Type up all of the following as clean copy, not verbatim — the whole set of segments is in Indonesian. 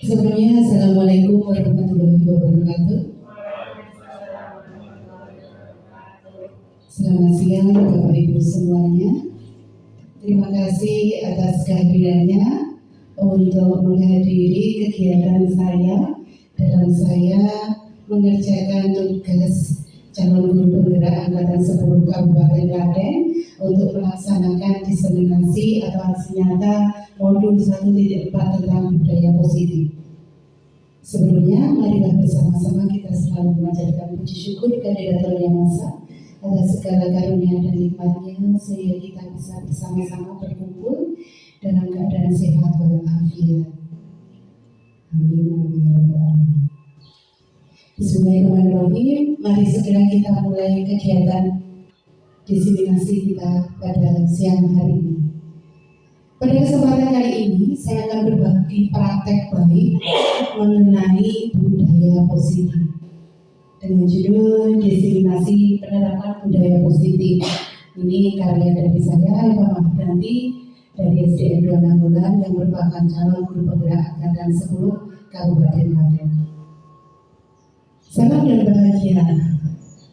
Sebelumnya, Assalamualaikum warahmatullahi wabarakatuh. Selamat siang Bapak Ibu semuanya. Terima kasih atas kehadirannya untuk menghadiri kegiatan saya mengerjakan tugas calon guru penggerak angkatan 10 Kabupaten Klaten untuk melaksanakan diseminasi atau hasil nyata modul 1.4 tentang budaya positif. Sebelumnya, marilah bersama-sama kita selalu mengajarkan puji syukur kehadirat Yang Maha Esa atas segala karunia dan nikmatnya, sehingga kita bisa bersama-sama berkumpul dalam keadaan sehat walafiat. Amin, amin, ya rabbal alamin. Bismillahirrahmanirrahim. Mari segera kita mulai kegiatan diseminasi kita pada siang hari ini. Pada kesempatan kali ini, saya akan berbagi praktek baik mengenai budaya positif dengan judul diseminasi penerapan budaya positif. Ini karya dari saya, Eva Mahdanti, dari SDN 2 Nagolan yang merupakan calon guru penggerak angkatan 10 Kabupaten Klaten. Salam dan bahagia,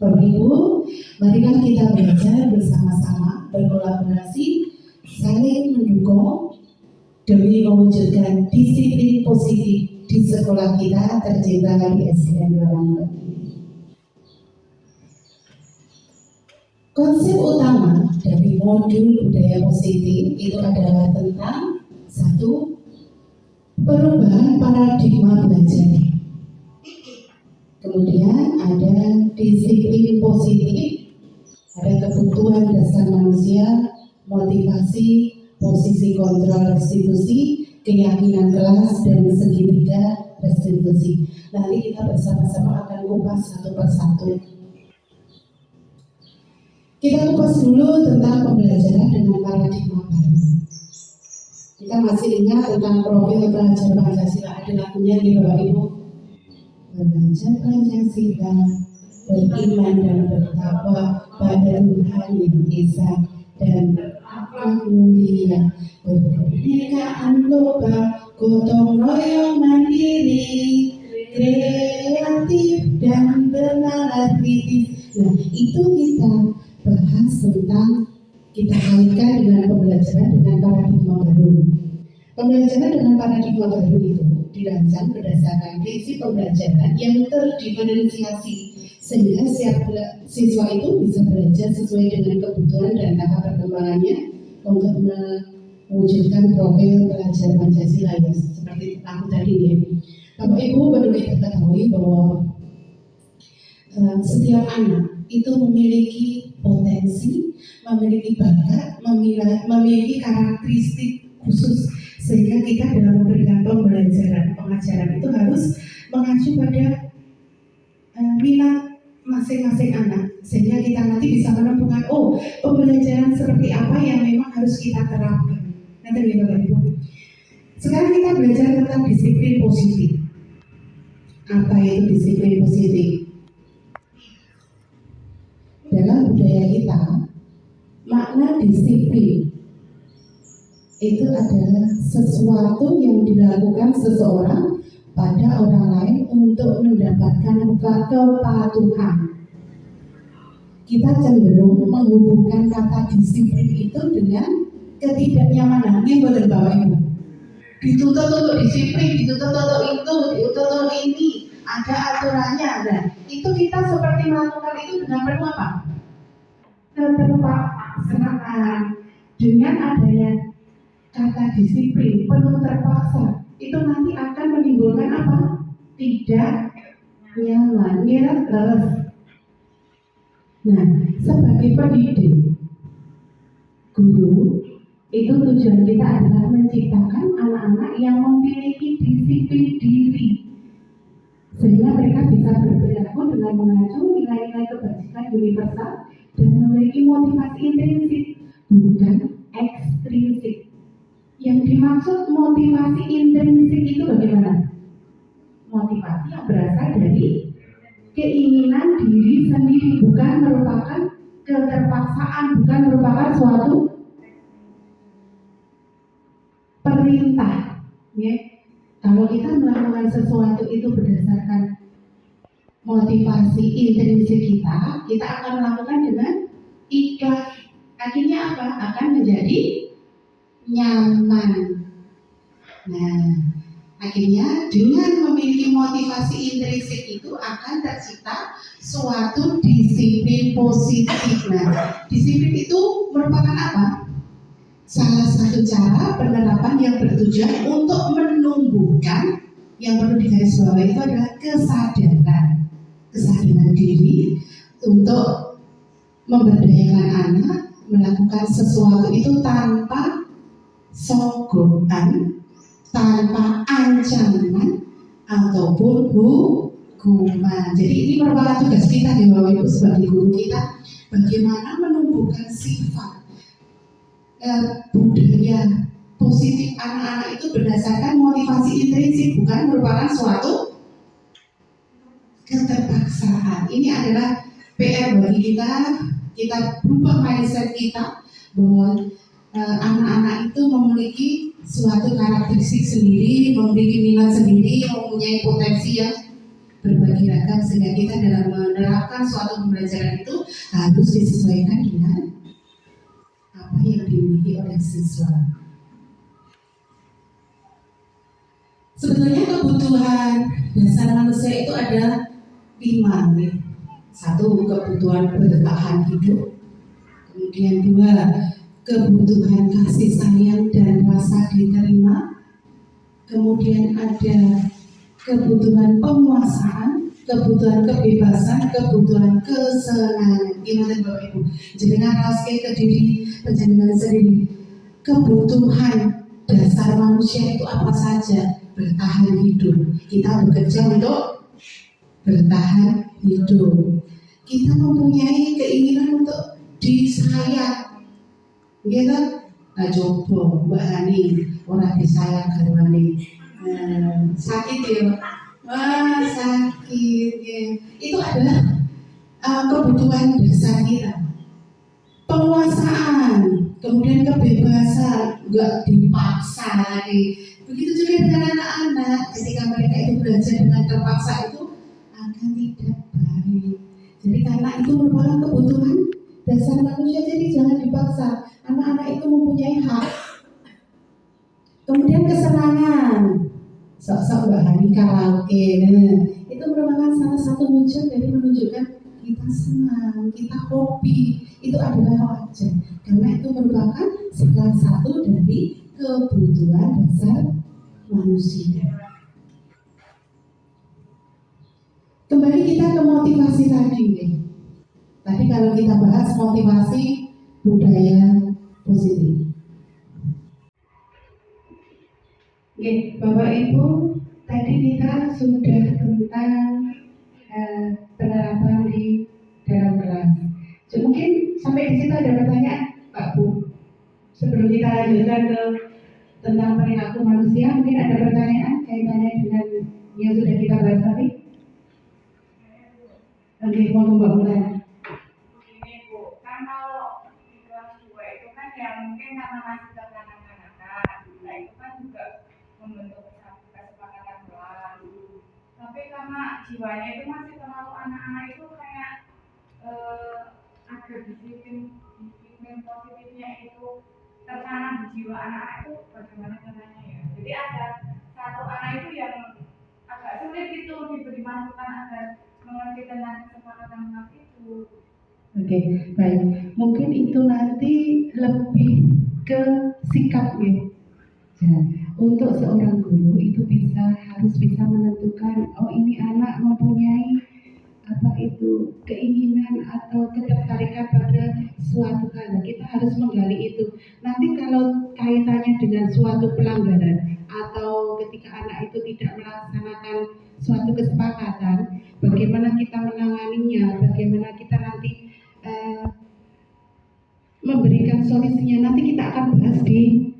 Bapak Ibu, marilah kita belajar bersama-sama, berkolaborasi, saling mendukung demi mewujudkan disiplin positif di sekolah kita tercinta di SDN 2 Nagolan. Konsep utama dari modul budaya positif itu adalah tentang satu, perubahan paradigma belajar. Kemudian ada disiplin positif, ada kebutuhan dasar manusia, motivasi, posisi kontrol restitusi, keyakinan kelas, dan segitiga restitusi. Nanti kita bersama-sama akan kupas satu persatu. Kita kupas dulu tentang pembelajaran dengan paradigma baru. Kita masih ingat tentang profil pelajar Pancasila, ada lagunya di Bapak Ibu. Belajar Pancasila, beriman dan bertakwa pada Tuhan yang Esa dan berakhlak mulia, berkebinekaan global, gotong royong mandiri, kreatif dan bernalar kritis. Nah, itu kita bahas tentang, kita kaitkan dengan pembelajaran dengan paradigma baru. Pembelajaran dengan paradigma baru itu dirancang berdasarkan prinsip pembelajaran yang terdiferensiasi, sehingga siswa itu bisa belajar sesuai dengan kebutuhan dan tahap perkembangannya untuk mewujudkan profil pelajar Pancasila ya, seperti aku tadi ya. Bapak Ibu perlu kita ketahui bahwa setiap anak itu memiliki potensi, memiliki bakat, memiliki karakteristik khusus, sehingga kita dalam memberikan pengajaran itu harus mengacu pada minat masing-masing anak, sehingga kita nanti bisa menemukan pembelajaran seperti apa yang memang harus kita terapkan. Nanti ya Bapak Ibu. Sekarang kita belajar tentang disiplin positif. Apa itu disiplin positif? Dalam budaya kita, makna disiplin itu adalah sesuatu yang dilakukan seseorang pada orang lain untuk mendapatkan kepatuhan. Kita cenderung menghubungkan kata disiplin itu dengan ketidaknyamanan. Ini buat Bapak Ibu. Dituntut untuk disiplin, dituntut untuk itu, dituntut untuk ini, ada aturannya. Dan itu kita seperti melakukan itu dengan penuh apa? Keterpaksaan. Dengan adanya kata disiplin penuh terpaksa, itu nanti akan menimbulkan apa? Tidak nyaman, lelah. Nah, sebagai pendidik, guru, itu tujuan kita adalah menciptakan anak-anak yang memiliki disiplin diri, sehingga mereka bisa berperilaku dengan mengacu nilai-nilai kebajikan universal dan memiliki motivasi intrinsik, bukan ekstrinsik. Yang dimaksud motivasi intrinsik itu bagaimana? Motivasi yang berasal dari keinginan diri sendiri, bukan merupakan keterpaksaan, bukan merupakan suatu perintah. Ya. Kalau Kalau kita melakukan sesuatu itu berdasarkan motivasi intrinsik kita, kita akan melakukan dengan ikhlas. Akhirnya apa? Akan menjadi nyaman. Nah, akhirnya dengan memiliki motivasi intrinsik itu akan tercipta suatu disiplin positif. Nah, disiplin itu merupakan apa? Salah satu cara penerapan yang bertujuan untuk menumbuhkan, yang perlu digarisbawahi itu adalah kesadaran diri untuk memberdayakan anak melakukan sesuatu itu tanpa sogokan, tanpa ancaman ataupun hukuman. Jadi ini merupakan tugas kita di Bapak Ibu sebagai guru kita, bagaimana menumbuhkan sifat budaya positif anak-anak itu berdasarkan motivasi intrinsik, bukan merupakan suatu keterpaksaan. Ini adalah PR bagi kita berubah mindset kita bahwa anak-anak itu memiliki suatu karakteristik sendiri, memiliki minat sendiri, mempunyai potensi yang berbagai ragam, sehingga kita dalam menerapkan suatu pembelajaran itu harus disesuaikan dengan apa yang dimiliki oleh siswa. Sebetulnya kebutuhan dasar manusia itu ada 5 nih. 1, kebutuhan bertahan hidup. Kemudian 2, kebutuhan kasih sayang dan rasa diterima. Kemudian ada kebutuhan penguasaan, kebutuhan kebebasan, kebutuhan kesenangan. Gimana Bapak Ibu? Jenengan raske ke diri penjenengan sendiri. Kebutuhan dasar manusia itu apa saja? Bertahan hidup. Kita bekerja untuk bertahan hidup. Kita mempunyai keinginan untuk disayang, gitu. Nah, coba Mbak Hani orang disayang garwane sakit ya, sakit ya. Itu adalah kebutuhan dasar kita. Penguasaan, kemudian kebebasan, nggak dipaksa lagi. Begitu juga dengan anak-anak, ketika mereka itu belajar dengan terpaksa itu akan tidak baik. Jadi karena itu merupakan kebutuhan dasar manusia, jadi jangan dipaksa. Anak-anak itu mempunyai hak. Kemudian kesenangan, sok-sok Mbak Hani karaoke, itu merupakan salah satu wujud dari menunjukkan kita senang, kita hobi. Itu adalah wajar, karena itu merupakan salah satu dari kebutuhan dasar manusia. Kembali kita ke motivasi tadi. Tadi kalau kita bahas motivasi budaya positif. Oke, Bapak Ibu, tadi kita sudah tentang penerapan di dalam kelas. Mungkin sampai di situ ada pertanyaan, Pak Bu. Sebelum kita lanjutkan ke tentang perilaku manusia, mungkin ada pertanyaan kaitannya dengan yang sudah kita bahas tadi. Oke, mau Mbak Mulan. Ini Bu, kan kalau di kelas 2 itu kan ya mungkin karena masih kekanak-kanakan, nah itu kan juga membentuk kesepakatan kelas. Tapi karena jiwanya itu masih terlalu anak-anak itu kayak ada disiplin positifnya itu tertanam di jiwa anak-anak itu bagaimana caranya ya? Jadi ada satu anak itu yang agak sulit itu diberi masukan agar mengerti tentang kesepakatan kelas itu. Oke, baik. Mungkin itu nanti lebih ke sikapnya. Nah, untuk seorang guru itu harus bisa menentukan, oh ini anak mempunyai keinginan atau ketertarikan pada suatu hal. Kita harus menggali itu. Nanti kalau kaitannya dengan suatu pelanggaran atau ketika anak itu tidak melaksanakan suatu kesepakatan, bagaimana kita menanganinya, bagaimana kita nanti memberikan solusinya, nanti kita akan bahas di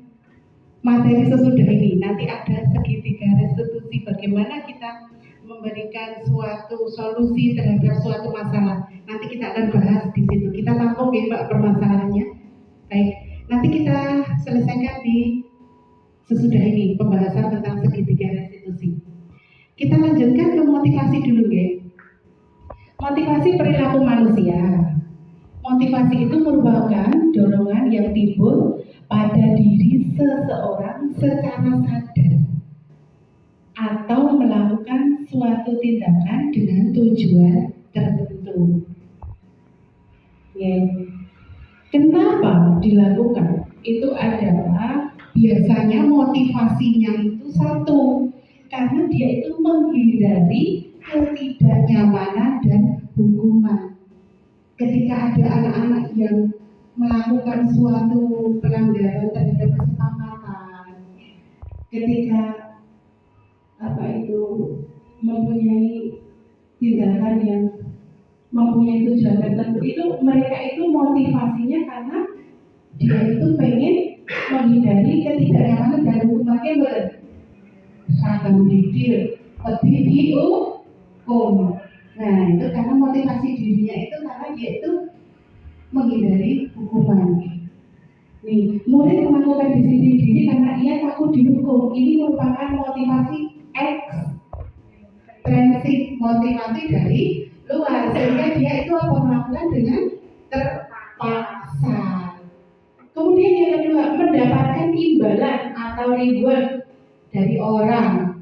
materi sesudah ini. Nanti ada segitiga restitusi, bagaimana kita memberikan suatu solusi terhadap suatu masalah. Nanti kita akan bahas di situ. Kita tampung ya Mbak permasalahannya. Baik, nanti kita selesaikan di sesudah ini pembahasan tentang segitiga restitusi. Kita lanjutkan ke motivasi dulu ya. Motivasi perilaku manusia. Motivasi itu merupakan dorongan yang timbul pada diri seseorang secara sadar atau melakukan suatu tindakan dengan tujuan tertentu. Ya. Kenapa dilakukan? Itu adalah biasanya motivasinya itu satu, karena dia itu menghindari ketidaknyamanan dan hukuman. Ketika ada anak-anak yang melakukan suatu pelanggaran terhadap kesepakatan, ketika mempunyai tindakan yang mempunyai tujuan tertentu, itu mereka itu motivasinya karena dia itu pengen menghindari ketidaknyamanan dan hukumannya seragam detail lebih dihukum. Nah itu karena motivasi dirinya itu karena dia itu menghindari hukuman. Nih, murid melakukan disiplin diri karena ia takut dihukum. Ini merupakan motivasi ekstrinsik, motivasi dari luar, sehingga dia itu melakukan dengan terpaksa. Kemudian yang kedua, mendapatkan imbalan atau reward dari orang.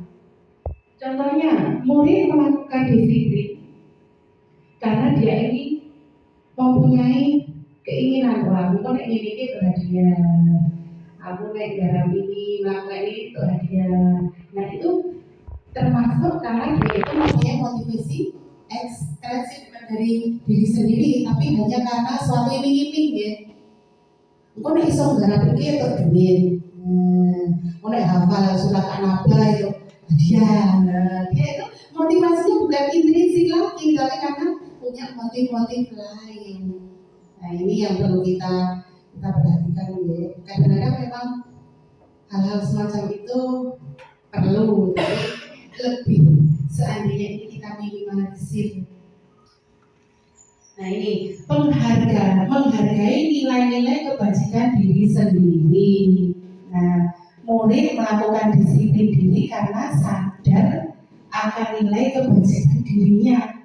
Contohnya, murid melakukan disiplin karena dia ini mempunyai keinginan, wah, aku nek ngene iki itu hadiah, aku nek garam ini melakukan ini itu hadiah. Nah itu termasuk karena dia itu mempunyai motivasi ekstrinsik dari diri sendiri, tapi hanya karena suatu iming-iming ya. Aku nek iso garam iki itu duit, aku nek hafal surat An-Naba itu hadiah. Dia itu motivasinya bukan intrinsik lagi, tapi karena punya motif-motif lain. Nah ini yang perlu kita perhatikan ya. Kadang-kadang memang hal-hal semacam itu perlu, tapi lebih seandainya ini kita minimalisir. Nah ini menghargai nilai-nilai kebajikan diri sendiri. Nah murid melakukan disiplin diri karena sadar akan nilai kebajikan dirinya.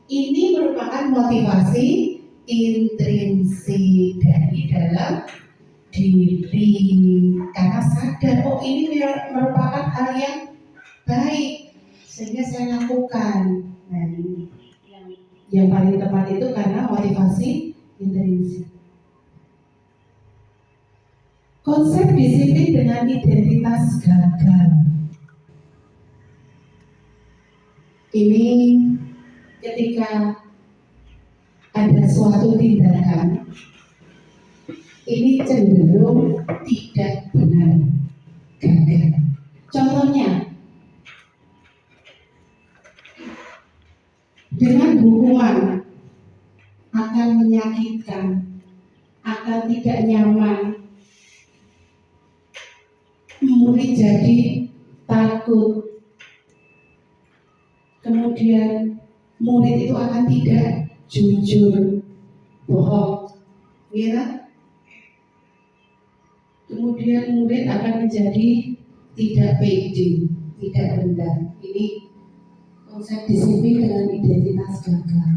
Ini merupakan motivasi intrinsik dari dalam diri karena sadar ini merupakan hal yang baik sehingga saya lakukan. Nah ini yang paling tepat itu karena motivasi intrinsik. Konsep disiplin dengan identitas gagal ini ketika ada suatu tindakan ini cenderung tidak benar, gagal. Contohnya, dengan hukuman akan menyakitkan, akan tidak nyaman, murid jadi takut, kemudian murid itu akan tidak jujur, bohong, ya. Kemudian murid akan menjadi tidak pede, tidak rendah. Ini konsep disiplin dengan identitas gagal.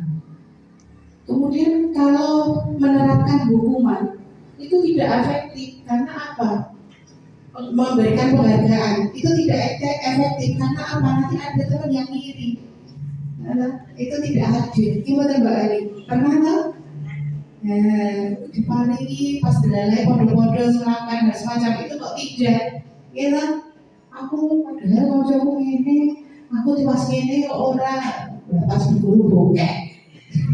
Kemudian kalau menerapkan hukuman itu tidak efektif karena apa? Memberikan penghargaan itu tidak efektif karena apa? Nanti ada teman yang iri. Itu tidak hadir. Gimana Mbak Ali? Pernah tahu? Diparingi pas belalai pondok-pondok selakan dan semacam itu kok tidak? Ya kan? Aku padahal mau coba ini, aku pas ini orang pas berguru bokeh.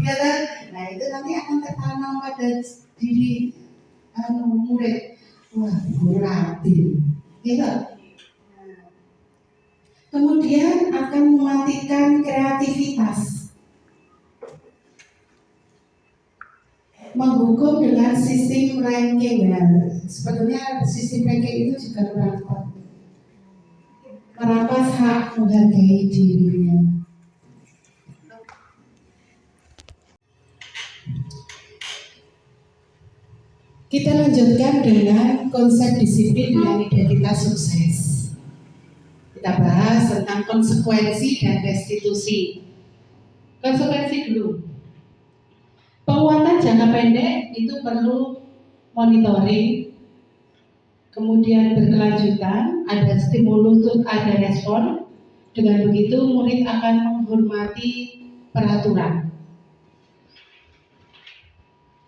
Ya kan? Nah itu nanti akan tertanam pada diri murid. Wah, guru rati. Gitu. Kemudian akan mematikan kreativitas. Menghukum dengan sistem ranking. Nah, sebetulnya sistem ranking itu juga merampas hak menghargai dirinya. Kita lanjutkan dengan konsep disiplin dengan identitas sukses. Kita bahas tentang konsekuensi dan restitusi. Konsekuensi dulu. Penguatan jangka pendek itu perlu monitoring, kemudian berkelanjutan, ada stimulus, ada respon. Dengan begitu murid akan menghormati peraturan.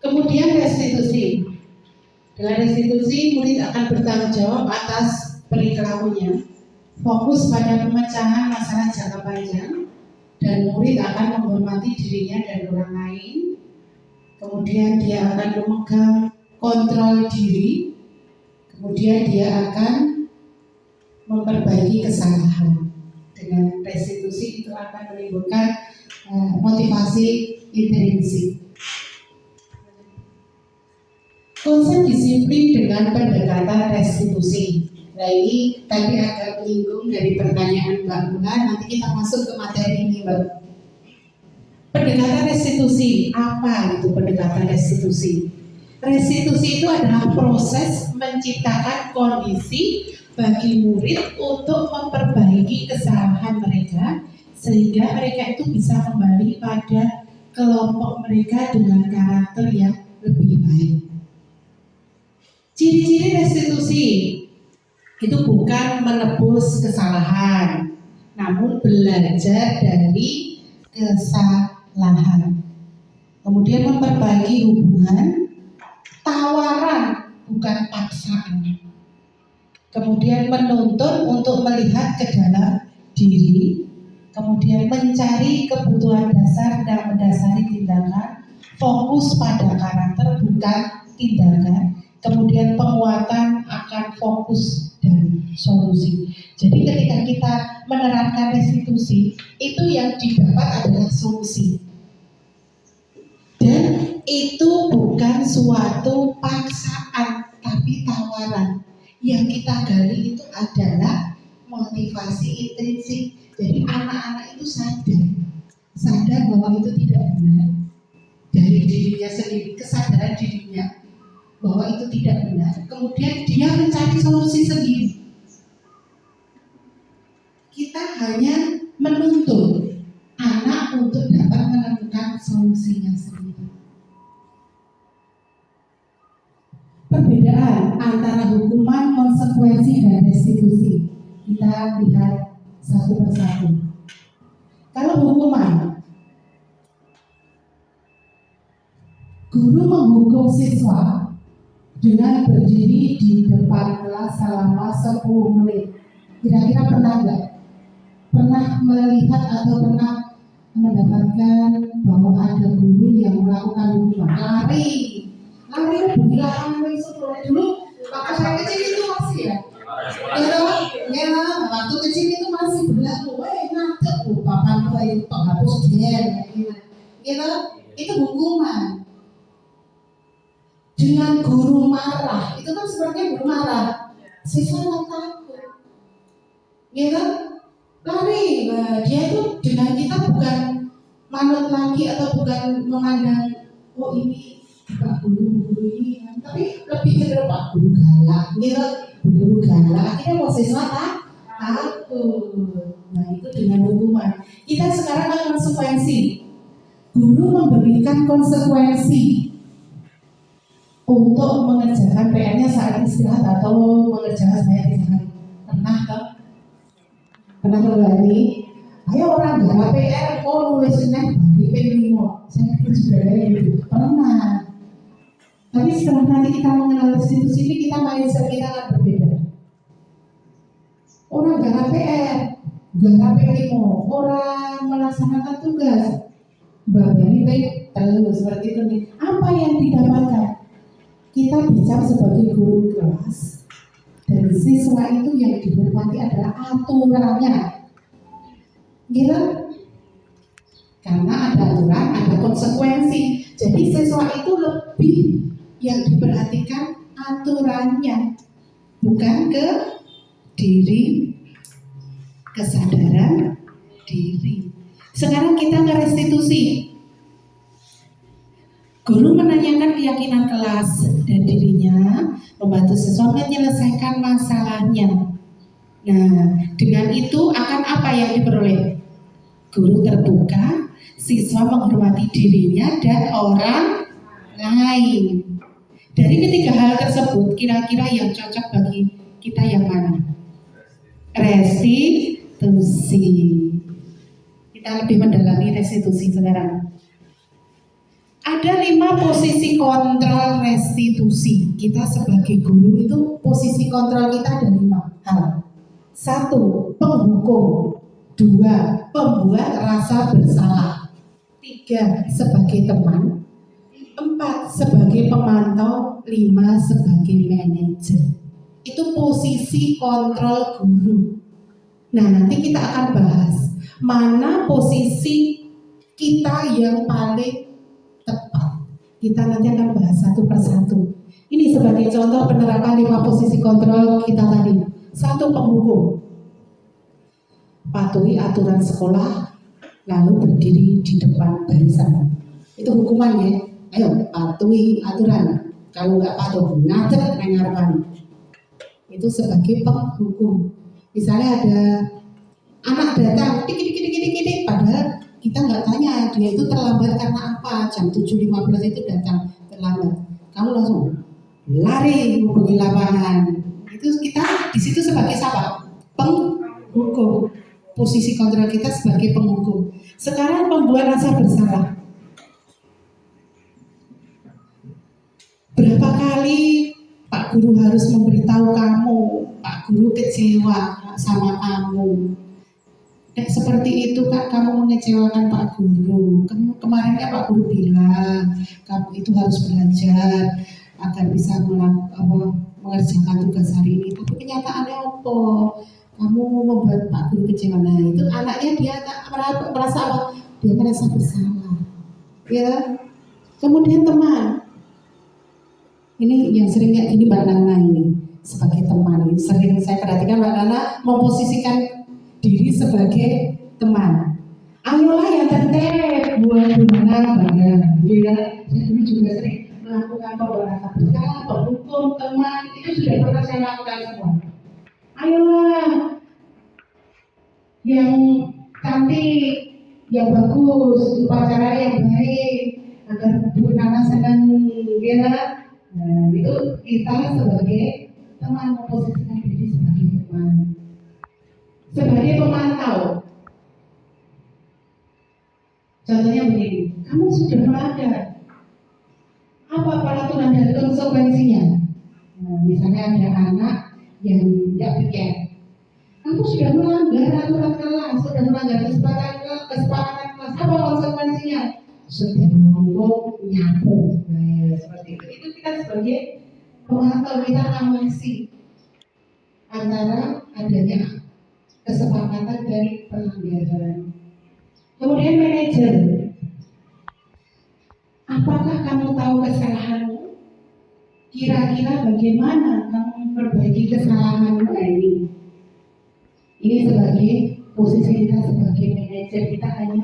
Kemudian restitusi. Dengan restitusi murid akan bertanggung jawab atas perilakunya, fokus pada pemecahan masalah jangka panjang, dan murid akan menghormati dirinya dan orang lain. Kemudian dia akan memegang kontrol diri, kemudian dia akan memperbaiki kesalahan. Dengan restitusi itu akan menimbulkan motivasi intrinsik. Konsep disiplin dengan pendekatan restitusi. Nah ini tadi agak menyinggung dari pertanyaan Mbak Mula, nanti kita masuk ke materi ini Mbak. Pendekatan restitusi, apa itu pendekatan restitusi? Restitusi itu adalah proses menciptakan kondisi bagi murid untuk memperbaiki kesalahan mereka sehingga mereka itu bisa kembali pada kelompok mereka dengan karakter yang lebih baik. Ciri-ciri restitusi itu bukan menebus kesalahan, namun belajar dari kesalahan. Kemudian memperbaiki hubungan, tawaran bukan paksaan. Kemudian menuntun untuk melihat ke dalam diri, kemudian mencari kebutuhan dasar dan mendasari tindakan, fokus pada karakter bukan tindakan. Kemudian penguatan akan fokus dan solusi. Jadi ketika kita menerapkan restitusi, itu yang didapat adalah solusi. Dan itu bukan suatu paksaan, tapi tawaran. Yang kita gali itu adalah motivasi intrinsik. Jadi anak-anak itu sadar bahwa itu tidak benar dari dirinya sendiri, kesadaran dirinya bahwa itu tidak benar, kemudian dia mencari solusi sendiri. Kita hanya menuntun anak untuk dapat menemukan solusinya sendiri. Perbedaan antara hukuman, konsekuensi, dan restitusi kita lihat satu persatu. Kalau hukuman, guru menghukum siswa dengan berdiri di depan kelas selama 10 menit. Kira-kira pernah nggak? Pernah melihat atau pernah mendapatkan bahwa ada guru yang melakukan hukuman? Lari berlahan dulu. Waktu saya kecil itu masih ya. Waktu kecil itu masih berlaku. Ngantuk, papan itu penghapus dia, itu hukuman. Dengan guru marah, itu kan sebenarnya guru marah, siswa nggak takut, lari. Nah, dia itu dengan kita bukan manut lagi atau bukan memandang, oh ini Pak guru ini, tapi lebih cenderung Pak guru galak, guru galak. Akhirnya mau siswa takut. Nah itu dengan hukuman. Kita sekarang kan konsekuensi. Guru memberikan konsekuensi untuk mengerjakan PR-nya saat istirahat atau mengerjakan saya 3 hari. Pernah ini? Ayo orang gak PR, nulis di P5. Saya juga gitu. Pernah. Tapi setelah nanti kita mengenal restitusi ini, kita mindset kita akan berbeda. Orang gak PR, gak P5, orang melaksanakan tugas. Babani baik terus seperti itu nih. Apa yang didapatkan? Kita bicara sebagai guru kelas, dan siswa itu yang dihormati adalah aturannya. Karena ada aturan, ada konsekuensi. Jadi siswa itu lebih yang diperhatikan aturannya, bukan ke diri, kesadaran diri. Sekarang kita ke restitusi. Guru menanyakan keyakinan kelas dan dirinya, membantu siswa menyelesaikan masalahnya. Nah, dengan itu akan apa yang diperoleh? Guru terbuka, siswa menghormati dirinya dan orang lain. Dari ketiga hal tersebut, kira-kira yang cocok bagi kita yang mana? Restitusi. Kita lebih mendalami restitusi sekarang. Ada 5 posisi kontrol restitusi. Kita sebagai guru itu posisi kontrol kita ada 5 hal. 1. Penghukum. 2. Pembuat rasa bersalah. 3. Sebagai teman. 4. Sebagai pemantau. 5. Sebagai manajer. Itu posisi kontrol guru. Nah, nanti kita akan bahas mana posisi kita yang paling tepat. Kita nanti akan bahas satu persatu. Ini sebagai contoh penerapan 5 posisi kontrol kita tadi. 1. Penghukum. Patuhi aturan sekolah, lalu berdiri di depan barisan. Itu hukuman ya. Ayo patuhi aturan. Kalau nggak patuh, ngadeg nengarkan. Itu sebagai penghukum. Misalnya ada anak datang, tik, padahal kita nggak tanya dia itu terlambat karena apa. Jam 7.15 itu datang terlambat. Kamu langsung lari menghubungi lapangan. Itu kita di situ sebagai siapa? Penghukum. Posisi kontrol kita sebagai penghukum. Sekarang pembuat rasa bersalah. Berapa kali Pak Guru harus memberitahu kamu, Pak Guru kecewa sama kamu. Seperti itu Kak, kamu mengecewakan Pak Guru. Kemarin kan Pak Guru bilang, kamu itu harus belajar agar bisa mengerjakan tugas hari ini. Tapi kenyataannya apa? Kamu membuat Pak Guru kecewa. Nah, itu anaknya dia merasa apa? Dia merasa bersalah. Ya. Kemudian teman. Ini yang sering kayak gini Mbak Nana ini sebagai teman. Ini sering saya perhatikan Mbak Nana memposisikan diri sebagai teman. Ayolah yang tertib buat gimana bangga. Ya, saya dulu juga sering melakukan pembuatan rasa bersalah, penghukum, teman. Itu sudah pernah saya lakukan semua. Ayolah yang cantik, yang bagus, upacara yang baik, agar Bu Nana senang, ya. Nah, itu kita sebagai teman memposisikan diri sebagai teman, sebagai pemantau. Contohnya begini, kamu sudah melanggar, apa peraturan dan konsekuensinya? Nah, misalnya ada anak yang tidak piket, kamu sudah melanggar aturan kelas, sudah melanggar kesepakatan kelas, apa konsekuensinya? Sudah ngomong nyapu, seperti itu. Itu kita sebagai pemantau, kita ngawasi antara adanya kesepakatan dari pelanggaran. Kemudian manajer, apakah kamu tahu kesalahanmu? Kira-kira bagaimana kamu memperbaiki kesalahanmu ini? Ini sebagai posisi kita sebagai manajer, kita hanya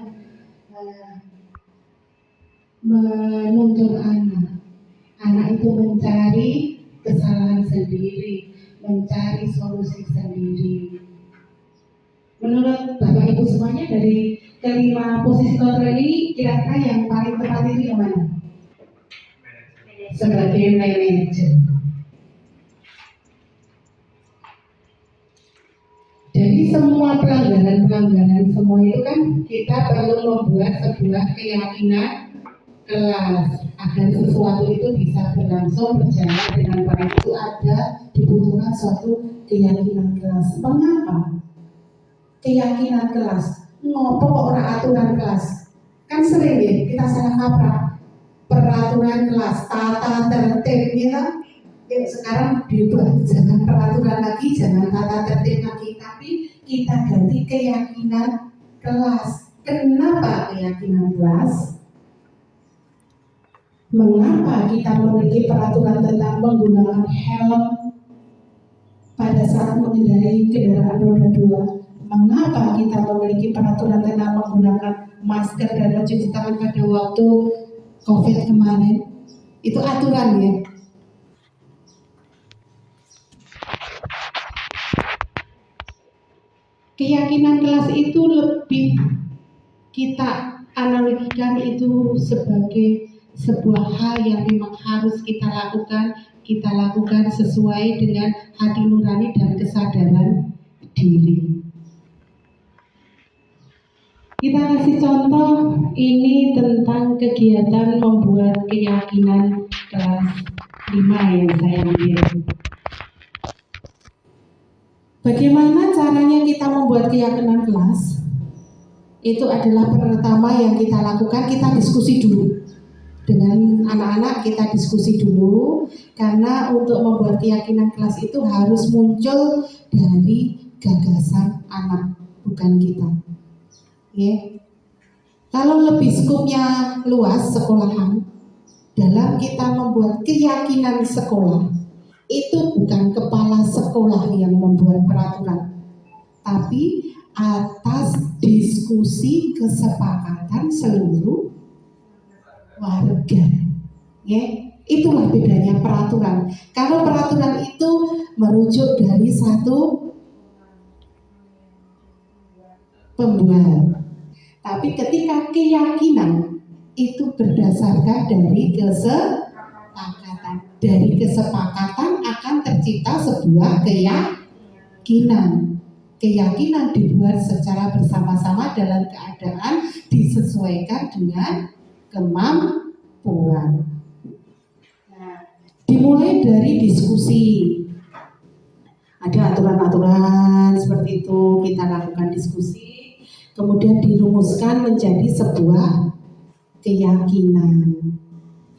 menuntun anak. Anak itu mencari kesalahan sendiri, mencari solusi sendiri. Menurut Bapak Ibu semuanya, dari kelima posisi kontrol ini, kira-kira yang paling tepat itu yang mana? Sebagai manajer. Jadi semua pelanggaran semua itu kan kita perlu membuat sebuah keyakinan kelas agar sesuatu itu bisa berlangsung berjalan dengan baik. Itu dibutuhkan suatu keyakinan kelas. Mengapa? Keyakinan kelas. Ngopo kok ora aturan kelas? Kan sering ya kita salah kaprah. Peraturan kelas, tata tertib ya. Ya sekarang diubah, jangan peraturan lagi, jangan tata tertib lagi, tapi kita ganti keyakinan kelas. Kenapa keyakinan kelas? Mengapa kita memiliki peraturan tentang menggunakan helm pada saat mengendarai kendaraan roda 2? Mengapa kita memiliki peraturan tentang menggunakan masker dan mencuci tangan pada waktu COVID kemarin? Itu aturan ya. Keyakinan kelas itu lebih kita analogikan itu sebagai sebuah hal yang memang harus kita lakukan sesuai dengan hati nurani dan kesadaran diri. Kita kasih contoh ini tentang kegiatan membuat keyakinan kelas 5 yang saya ambil. Bagaimana caranya kita membuat keyakinan kelas? Itu adalah pertama yang kita lakukan, kita diskusi dulu. Dengan anak-anak kita diskusi dulu, karena untuk membuat keyakinan kelas itu harus muncul dari gagasan anak, bukan kita. Ya. Kalau lebih skupnya luas sekolahan, dalam kita membuat keyakinan sekolah, itu bukan kepala sekolah yang membuat peraturan, tapi atas diskusi kesepakatan seluruh warga. Ya, itulah bedanya peraturan. Kalau peraturan itu merujuk dari satu pembuat, tapi ketika keyakinan itu berdasarkan dari kesepakatan. Dari kesepakatan akan tercipta sebuah keyakinan. Keyakinan dibuat secara bersama-sama dalam keadaan disesuaikan dengan kemampuan. Nah, dimulai dari diskusi. Ada aturan-aturan seperti itu, kita lakukan diskusi, kemudian dirumuskan menjadi sebuah keyakinan.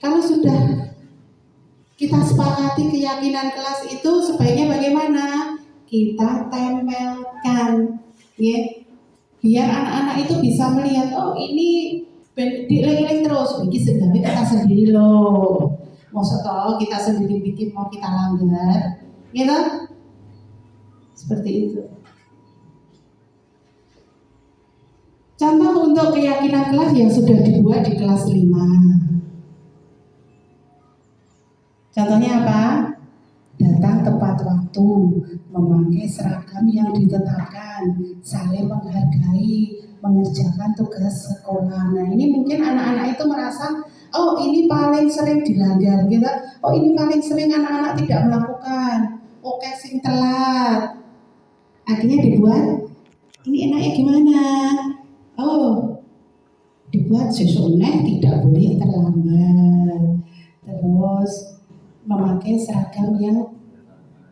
Kalau sudah kita sepakati keyakinan kelas itu, sebaiknya bagaimana? Kita tempelkan, ya, biar anak-anak itu bisa melihat, oh ini dilek-lek terus, ini sebenarnya kita sendiri loh. Maksud toh kita sendiri bikin mau kita langgar, gitu? Seperti itu. Contoh untuk keyakinan kelas yang sudah dibuat di kelas 5. Contohnya apa? Datang tepat waktu, memakai seragam yang ditetapkan, saling menghargai, mengerjakan tugas sekolah. Nah, ini mungkin anak-anak itu merasa, oh ini paling sering dilanggar, gitu. Oh ini paling sering anak-anak tidak melakukan. Oh casing telat. Akhirnya dibuat, ini enaknya gimana? Oh, dibuat sesuai tidak boleh terlambat. Terus memakai seragam yang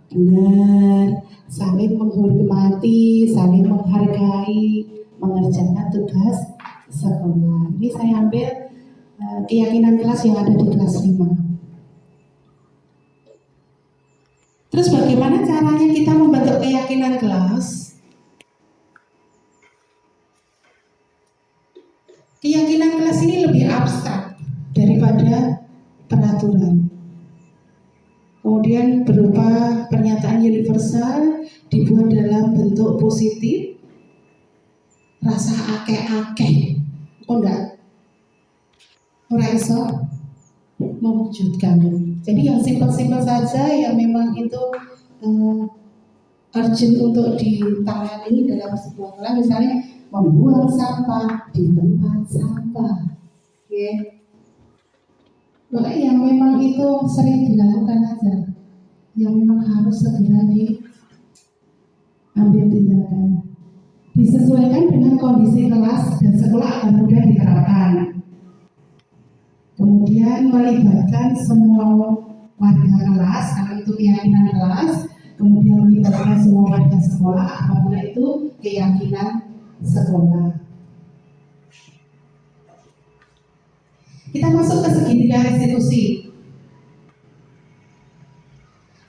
benar, saling menghormati, saling menghargai, mengerjakan tugas sekolah. Ini saya ambil keyakinan kelas yang ada di kelas 5. Terus bagaimana caranya kita membentuk keyakinan kelas? Keyakinan kelas ini lebih abstrak daripada peraturan. Kemudian berupa pernyataan universal, dibuat dalam bentuk positif, rasa akeh-akeh, kok enggak? Ora iso mewujudkan. Jadi yang simpel-simpel saja, yang memang itu urgent untuk ditangani dalam sebuah kelas, misalnya membuang sampah di tempat sampah, okay. Yang memang itu sering dilakukan aja, yang memang harus segera diambil tindakan, disesuaikan dengan kondisi kelas dan sekolah akan mudah diterapkan. Kemudian melibatkan semua warga kelas, kalau itu keyakinan kelas, kemudian melibatkan semua warga sekolah apabila itu keyakinan sekolah. Kita masuk ke segitiga restitusi.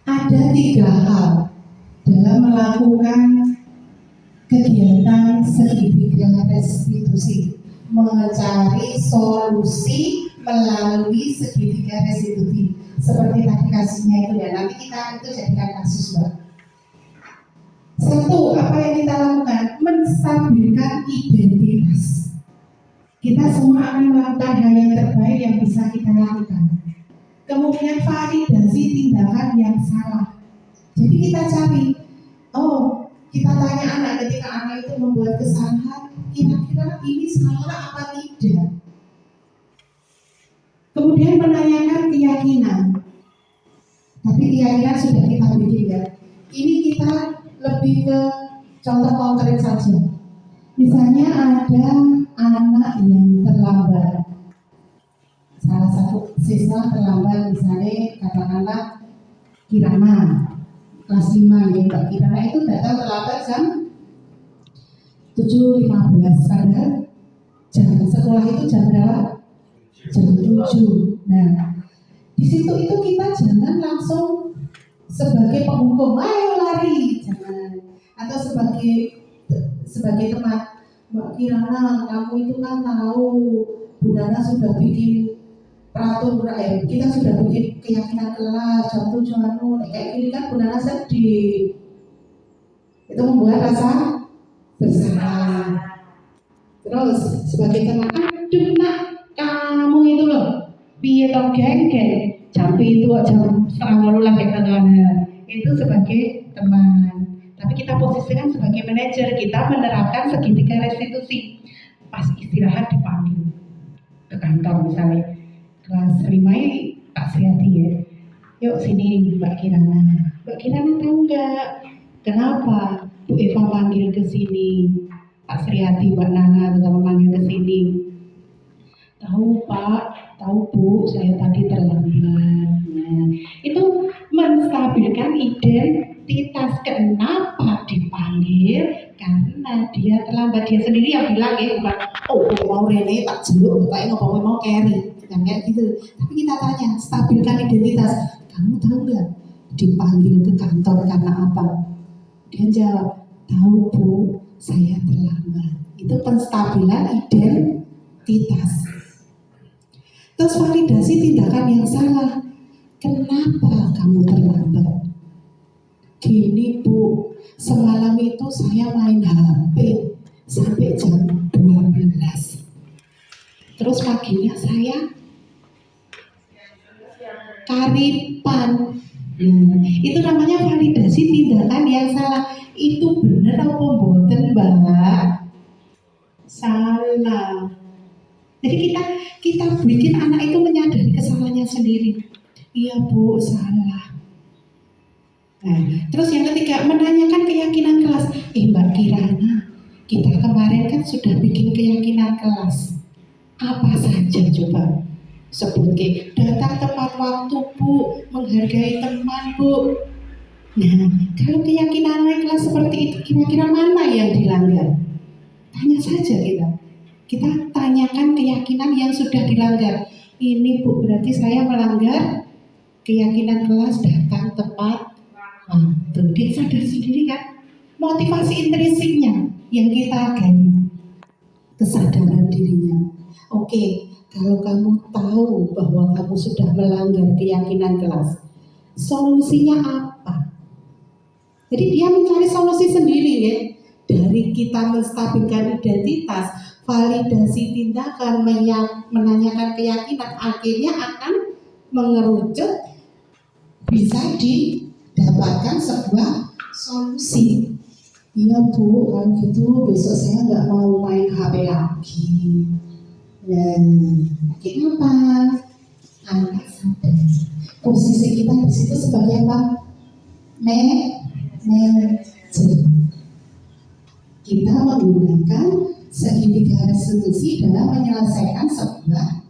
Ada 3 hal dalam melakukan kegiatan segitiga restitusi, mencari solusi melalui segitiga restitusi. Seperti tadi kasusnya itu ya, nanti kita itu jadikan kasus, Mbak. 1, apa yang kita lakukan? Menstabilkan identitas. Kita semua akan melakukan hal yang terbaik yang bisa kita lakukan. Kemudian validasi tindakan yang salah. Jadi kita cari, oh kita tanya anak ketika anak itu membuat kesalahan, kira-kira ini salah apa tidak? Kemudian menanyakan keyakinan. Tapi keyakinan sudah kita bikin ya. Ini kita lebih ke contoh konkret saja. Misalnya ada anak yang terlambat. Salah satu siswa terlambat, misalnya katakanlah Kirana kelas 5 ya, Mbak Kirana itu datang terlambat jam 7.15, padahal jam sekolah itu jam berapa? Jam 7. Nah, di situ itu kita jangan langsung sebagai penghukum, ayo lari, jangan. Atau sebagai teman, Mbak Kirana, kamu itu kan tahu Bu Nana sudah bikin peraturan, kita sudah bikin keyakinan kelas jam 7 kayak gini kan Bu Nana sedih. Itu membuat rasa bersalah. Terus sebagai teman, aduh nak, kamu itu loh piye to geng-geng jam itu jam 7:30 lagi tengah. Itu sebagai teman. Tapi kita posisikan sebagai manajer, kita menerapkan segitiga restitusi. Pas istirahat dipanggil ke kantor misalnya. Kelas 5 ini Pak Sriati ya. Yuk sini Mbak Kirana. Mbak Kirana tahu nggak kenapa Bu Eva panggil ke sini? Pak Sriati, Mbak Nana sama panggil ke sini. Tahu Pak, tahu Bu, saya tadi terlambat. Nah, itu menstabilkan identitas. Kenapa dipanggil? Karena dia terlambat. Dia sendiri yang bilang ya, bukan oh mau Rene tak jeluk, tak ngomong mau carry, bukan kayak gitu. Tapi kita tanya, stabilkan identitas. Kamu tahu nggak dipanggil ke kantor karena apa? Dia jawab, tahu Bu, saya terlambat. Itu penstabilan identitas. Terus validasi tindakan yang salah. Kenapa kamu terlambat? Gini Bu, semalam itu saya main HP sampai jam 12. Terus paginya saya karipan. Itu namanya validasi tindakan yang salah. Itu benar apa mboten, Mbak? Salah. Jadi kita bikin anak itu menyadari kesalahannya sendiri. Iya Bu, salah. Nah, terus yang ketiga, menanyakan keyakinan kelas. Mbak Kirana, kita kemarin kan sudah bikin keyakinan kelas. Apa saja coba? Sebut datang tepat waktu Bu, menghargai teman Bu. Nah, kalau keyakinan kelas seperti itu, kira-kira mana yang dilanggar? Tanya saja kita. Kita tanyakan keyakinan yang sudah dilanggar. Ini Bu, berarti saya melanggar keyakinan kelas datang tepat waktu. Dia sadar sendiri kan? Motivasi intrinsiknya yang kita gali. Kesadaran dirinya. Oke, kalau kamu tahu bahwa kamu sudah melanggar keyakinan kelas, solusinya apa? Jadi dia mencari solusi sendiri ya. Dari kita menstabilkan identitas, validasi tindakan, menanyakan keyakinan, akhirnya akan mengerucut bisa didapatkan sebuah solusi. Iya Bu, kalau gitu besok saya nggak mau main HP lagi. Dan kenapa? Anak sadar. Posisi kita di situ sebagai apa? Manajer. Kita menggunakan segitiga restitusi dalam menyelesaikan sebuah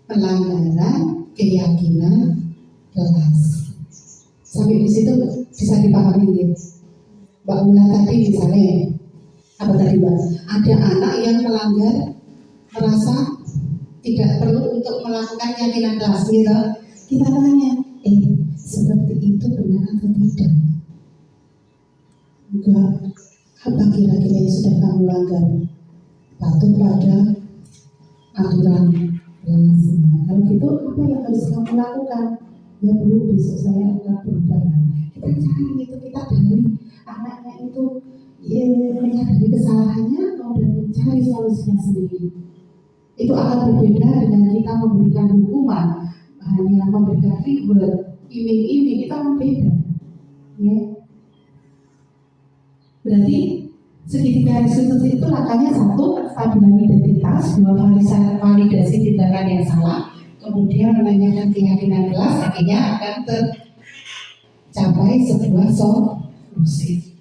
pelanggaran keyakinan kelas. Sampai di situ bisa dipahami ya. Mbak Mula tadi misalnya, apa tadi Mbak? Ada anak yang melanggar, merasa tidak perlu untuk melakukan keyakinan kelas gitu. Kita tanya, seperti itu benar atau tidak? Enggak. Apa kira-kira yang sudah kamu langgar? Patuh pada aturan kelas. Kalau gitu apa yang harus kamu lakukan? Ya Bu, besok saya akan berubah. Kita cari itu, kita dari anaknya itu ya, menyadari kesalahannya, kemudian mencari solusinya sendiri. Itu akan berbeda dengan kita memberikan hukuman, hanya memberikan reward, iming-iming, kita berbeda. Ya. Berarti segitiga restitusi itu langkahnya satu, stabilan identitas, dua, validasi tindakan yang salah, kemudian menanyakan keyakinan kelas, akhirnya akan tercapai sebuah solusi.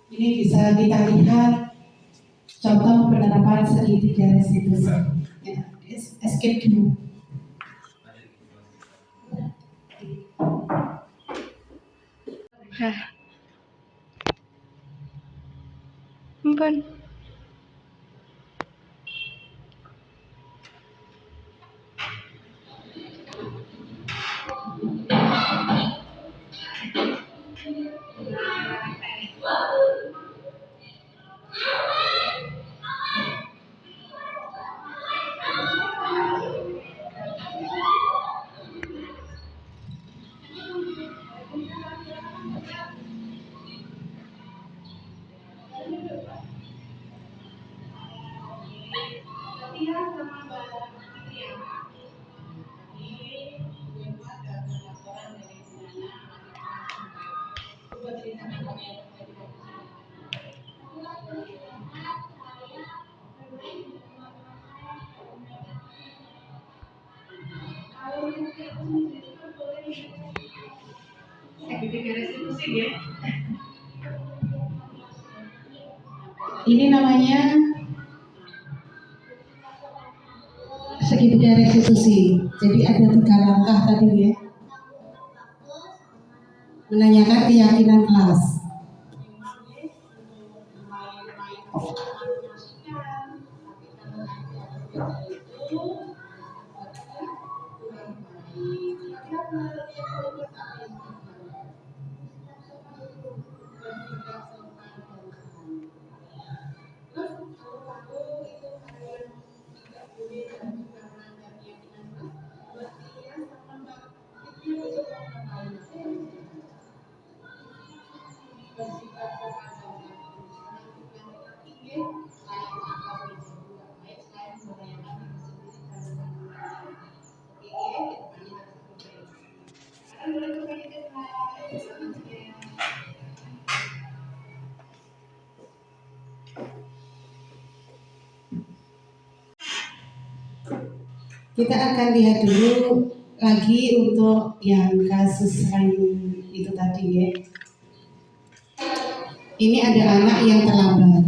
Ini bisa kita lihat contoh penerapan segitiga restitusi. Ya, escape dulu. Ampun. Segitiga restitusi ya. Ini namanya segitiga restitusi. Jadi ada 3 langkah tadi ya. Menanyakan keyakinan kelas. Kita akan lihat dulu lagi untuk yang kasus yang itu tadi ya. Ini ada anak yang terlambat.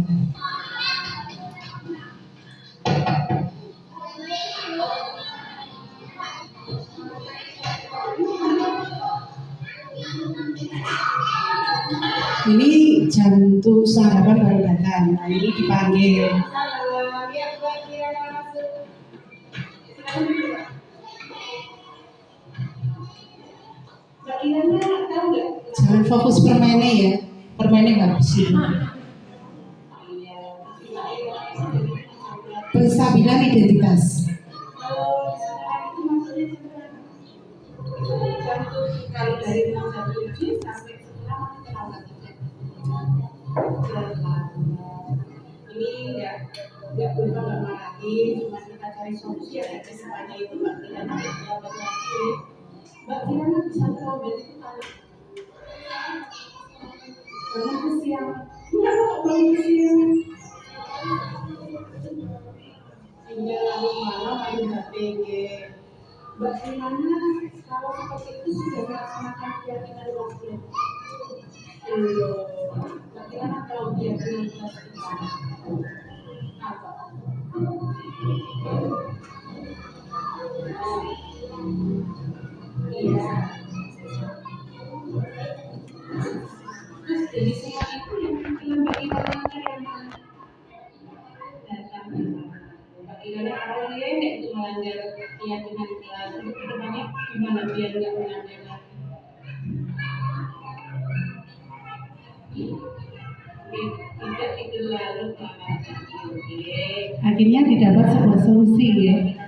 Ini jam tuh sarapan baru datang. Nah, ini dipanggil. Jangan fokus permennya ya, permennya nggak bersih. Penstabilan identitas. Kalau dari 617 sampai setelah ini nggak berubah lama lagi, cuma kita cari solusi ya dari semuanya itu Mbak Kirana dapat lagi. Mbak Kirana bisa terobet itu kali. Bangun ke siang, enggak kok bangun ke siang. Hingga lalu malam main HP. Mbak Kirana kalau seperti itu sudah melaksanakan keyakinan wakil. Mbak Kirana kalau keyakinan kelas kita apa? Iya. Terus jadi semua itu yang Mbak Kirana yang datang. Mbak Kirana awalnya itu melanggar keyakinan kelas, untuk kedepannya gimana biar nggak melanggar lagi? Tidak itu lalu akhirnya didapat sebuah solusi ya.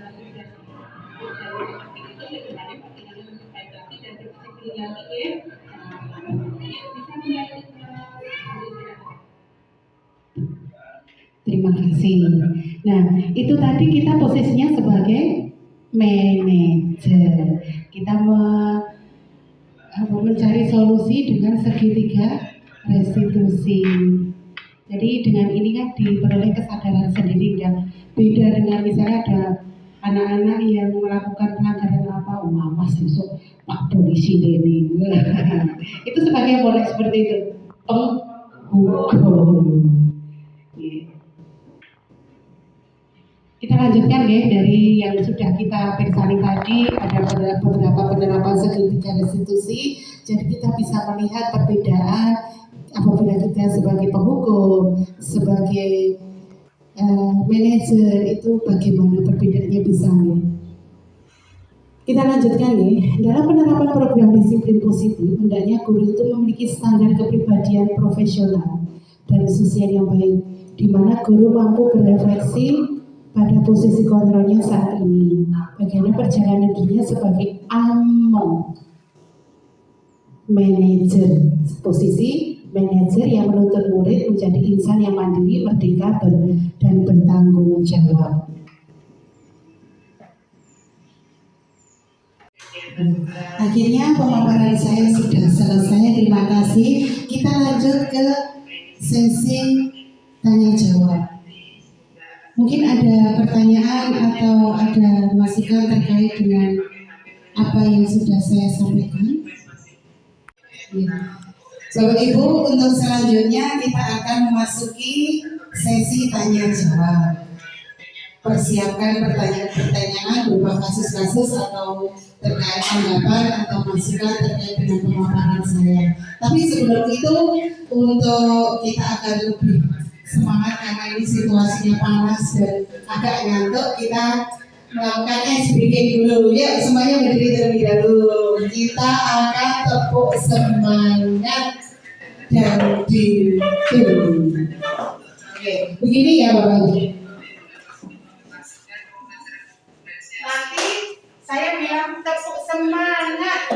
Terima kasih. Nah, itu tadi kita posisinya sebagai manajer. Kita mencari solusi dengan segitiga restitusi. Jadi dengan ini kan diperoleh kesadaran sendiri kan. Beda dengan misalnya ada anak-anak yang melakukan pelanggaran apa, mama besok pak polisi ini. Itu sebagai boleh seperti itu. Penghukum. Kita lanjutkan ya dari yang sudah kita persani tadi, ada beberapa penerapan segitiga restitusi. Jadi kita bisa melihat perbedaan apabila kita sebagai penghukum, sebagai manajer itu bagaimana perbedaannya bisa ya. Kita lanjutkan ya. Dalam penerapan program disiplin positif, hendaknya guru itu memiliki standar kepribadian profesional dan sosial yang baik, di mana guru mampu berefleksi pada posisi kontrolnya saat ini, bagaimana perjalanan dirinya sebagai among manajer, posisi manajer yang menuntut murid menjadi insan yang mandiri, merdeka, dan bertanggung jawab. Akhirnya pemaparan saya sudah selesai. Terima kasih. Kita lanjut ke sesi tanya jawab. Mungkin ada pertanyaan atau ada masukan terkait dengan apa yang sudah saya sampaikan. Ya. Bapak Ibu, untuk selanjutnya kita akan memasuki sesi tanya jawab. Persiapkan pertanyaan berupa kasus-kasus atau terkait anggapan atau masukan terkait dengan pemaparan saya. Tapi sebelum itu, untuk kita akan lebih semangat karena ini situasinya panas dan agak ngantuk, kita melakukan ice breaking dulu. Ya, semuanya berdiri terlebih dahulu. Kita akan tepuk semangat dan ditiru. Oke, begini ya Bapak Ibu. Nanti saya bilang tepuk semangat,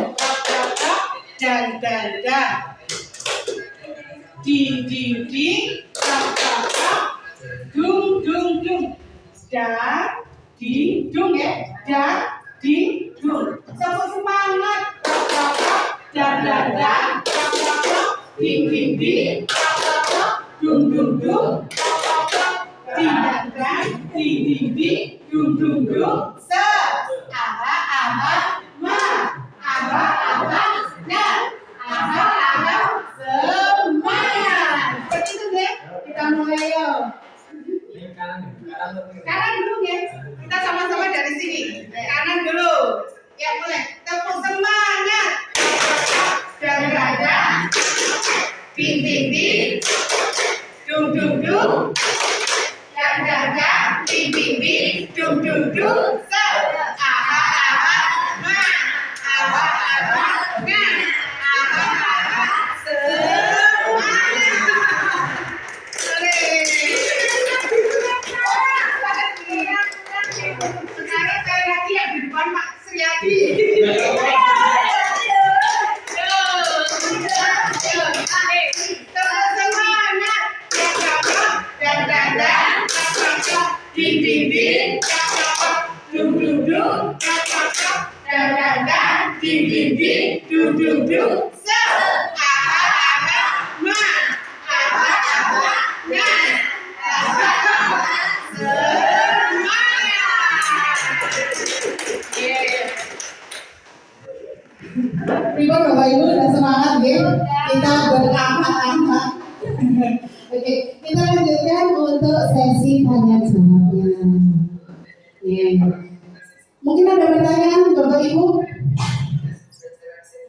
dan di dung dan di dung ya, dan di dung. Tepuk semangat, dan di dung dung se semangat. Seperti itu deh. Kita mulai yuk. Kanan dulu ya. Kita sama-sama dari sini. Kanan dulu. Ya mulai. Tepuk semangat. Dan dada. Ding dung dan dada. Ding dung se sekarang saya lagi yang di depan Pak Sriadi. Prima Bapak Ibu udah semangat ya? Kita berangkat-angkat. Oke, kita lanjutkan untuk sesi tanya jawabnya. Mungkin ada pertanyaan Bapak Ibu?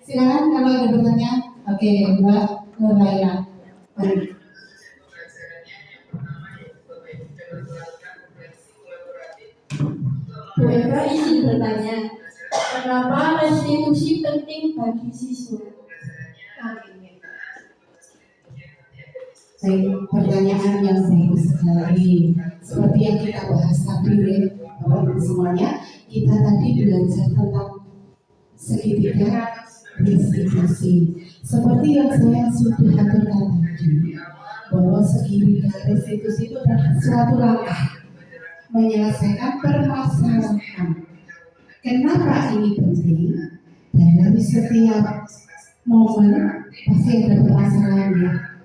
Silakan kalau ada pertanyaan. Oke, Mbak Nuraira. Bu Eva izin bertanya, kenapa restitusi penting bagi siswa? Baik, pertanyaan yang bagus sekali. Seperti yang kita bahas tadi ya, Bapak Ibu semuanya, kita tadi belajar tentang segitiga restitusi. Seperti yang saya sudah aturkan tadi, bahwa segitiga restitusi itu adalah suatu langkah menyelesaikan permasalahan. Kenapa ini penting? Dalam setiap momen pasti ada permasalahan ya.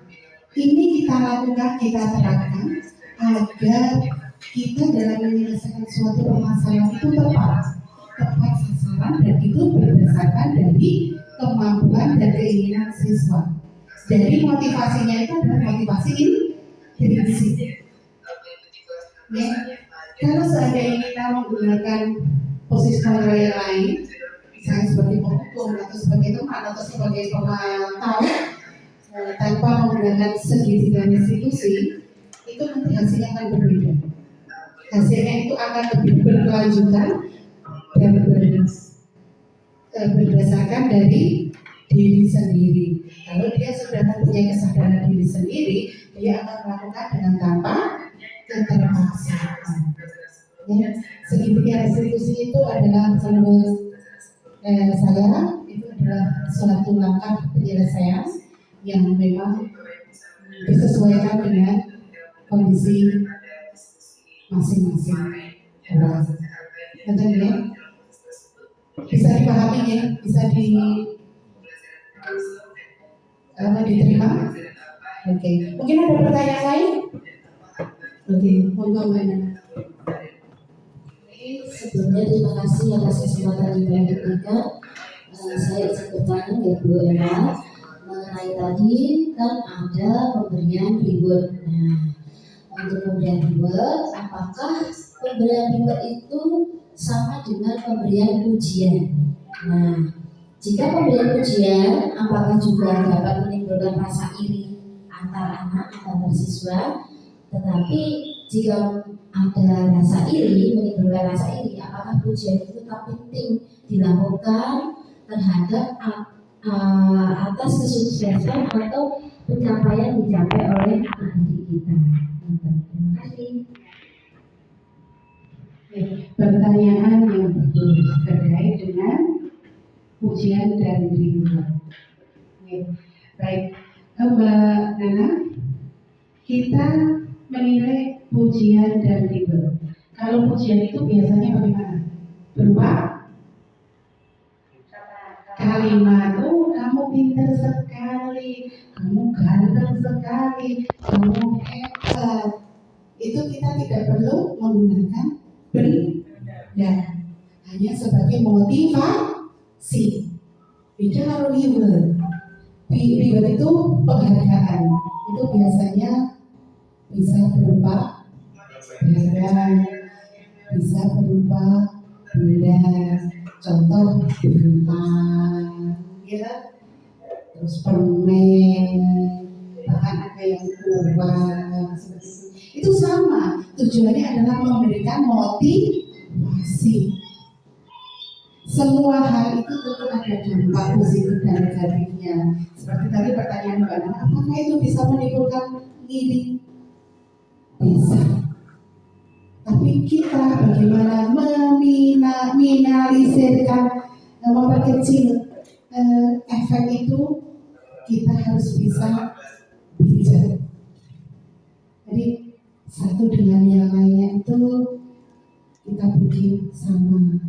Ini kita lakukan, kita terapkan agar kita dalam menyelesaikan suatu permasalahan itu tepat sasaran, dan itu berdasarkan dari kemampuan dan keinginan siswa. Jadi motivasinya itu adalah motivasi intrinsik. Ya. Kalau seandainya kita menggunakan posisi kontrol yang lain, misalnya sebagai penghukum atau sebagai teman atau sebagai pemantau, tanpa menggunakan segitiga restitusi, itu nanti hasilnya akan berbeda. Hasilnya itu akan lebih berkelanjutan dan berdasarkan dari diri sendiri. Kalau dia sudah mempunyai kesadaran diri sendiri, dia akan melakukan dengan tanpa keterpaksaan. Ya, segitiga restitusi itu adalah menurut saya itu adalah suatu langkah penyelesaian yang memang disesuaikan dengan kondisi masing-masing orang. Betul ya? Bisa dipahami ya? Bisa diterima? Oke. Mungkin ada pertanyaan lain? Oke, monggo Mbak Nana. Sebelumnya terima kasih atas kesempatan yang kami berikan. Saya izin bertanya ya Bu Ella, mengenai tadi kan ada pemberian reward. Nah, untuk pemberian reward, apakah pemberian reward itu sama dengan pemberian ujian? Nah, jika pemberian ujian, apakah juga dapat menimbulkan rasa iri antar anak, antar siswa? Tetapi jika ada rasa iri, menimbulkan rasa iri, apakah ujian itu tetap penting dilakukan terhadap atas kesuksesan atau pencapaian dicapai oleh adik-adik kita? Terima kasih. Pertanyaan yang bagus terkait dengan ujian dan reward. Baik, Mbak Nana, kita menilai pujian dan reward. Kalau pujian itu biasanya bagaimana? Berupa kalimat, oh kamu pintar sekali, kamu ganteng sekali, kamu hebat. Itu kita tidak perlu menggunakan benda, hanya sebagai motivasi. Beda kalau reward. Reward itu penghargaan. Itu biasanya bisa berupa barang, bisa berupa benda, contoh bintang, ya, terus permen, bahkan ada yang uang, itu sama. Tujuannya adalah memberikan motivasi. Semua hal itu tentu ada dampak positif dan negatifnya. Seperti tadi pertanyaan Mbak Nana, apakah itu bisa menimbulkan iri? Bisa. Tapi kita bagaimana meminimalisirkan, memperkecil efek itu, kita harus bisa bijak. Jadi satu dengan yang lainnya itu kita bikin sama.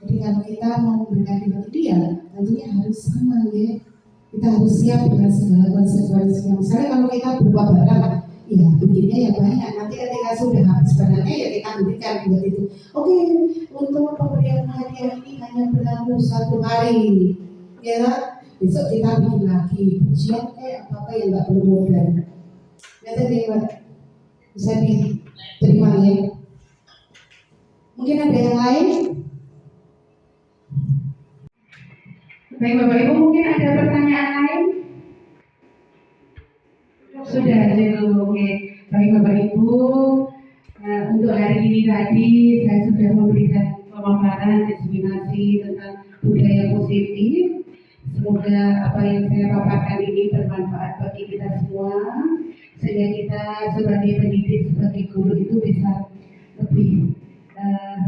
Jadi kalau kita mau memberikan reward dia, tentunya harus sama ya. Kita harus siap dengan segala konsekuensinya. Misalnya kalau kita berupa barang, ya bikinnya ya banyak. Nanti ketika sudah habis barangnya ya kita berikan reward itu. Oke, untuk pemberian hadiah ini hanya berlaku 1 hari, ya. Besok kita bikin lagi. Pujian apa yang nggak perlu modal. Ya tadi bisa diterima ya. Mungkin ada yang lain? Baik Bapak Ibu, mungkin ada pertanyaan lain? Sudah dulu, oke. Baik Bapak Ibu, untuk hari ini tadi saya sudah memberikan pemaparan diseminasi tentang budaya positif. Semoga apa yang saya paparkan ini bermanfaat bagi kita semua, sehingga kita sebagai pendidik, sebagai guru itu bisa lebih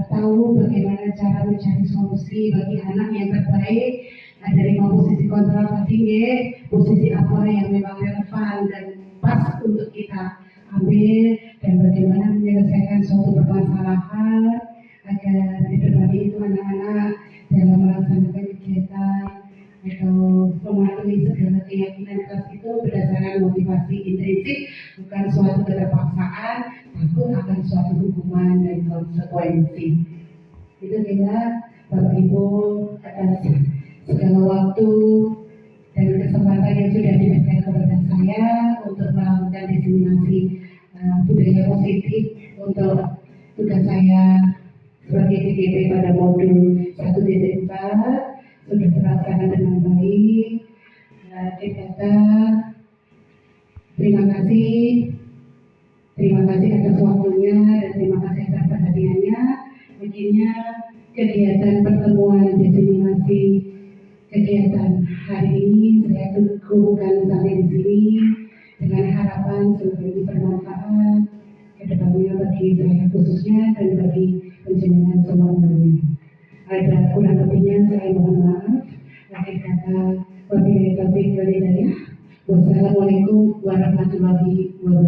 tahu bagaimana cara mencari solusi bagi anak yang terbaik. Dari posisi kontrol tadi ya, posisi apa yang memang relevan dan pas untuk kita ambil, dan bagaimana menyelesaikan suatu permasalahan agar diberkati itu anak-anak dalam melaksanakan kegiatan atau mematuhi segala keyakinan keras itu berdasarkan motivasi intrinsik, bukan suatu keterpaksaan, takut akan suatu hukuman dan konsekuensi. Itu kira Bapak Ibu atas segala waktu dan kesempatan yang sudah diberikan kepada saya untuk melakukan diseminasi budaya positif untuk tugas saya sebagai TGP pada modul 1.4 sudah terlaksana dengan baik. Dikata terima kasih atas waktunya dan terima kasih atas perhatiannya. Begininya kegiatan pertemuan diseminasi kegiatan hari ini saya kukuhkan sampai di sini dengan harapan semoga ini bermanfaat ke depannya bagi saya khususnya dan bagi penjenengan semuanya. Ada kurang lebihnya saya mohon maaf. Akhir kata wabillahi taufiq wal hidayah. Wassalamualaikum warahmatullahi wabarakatuh.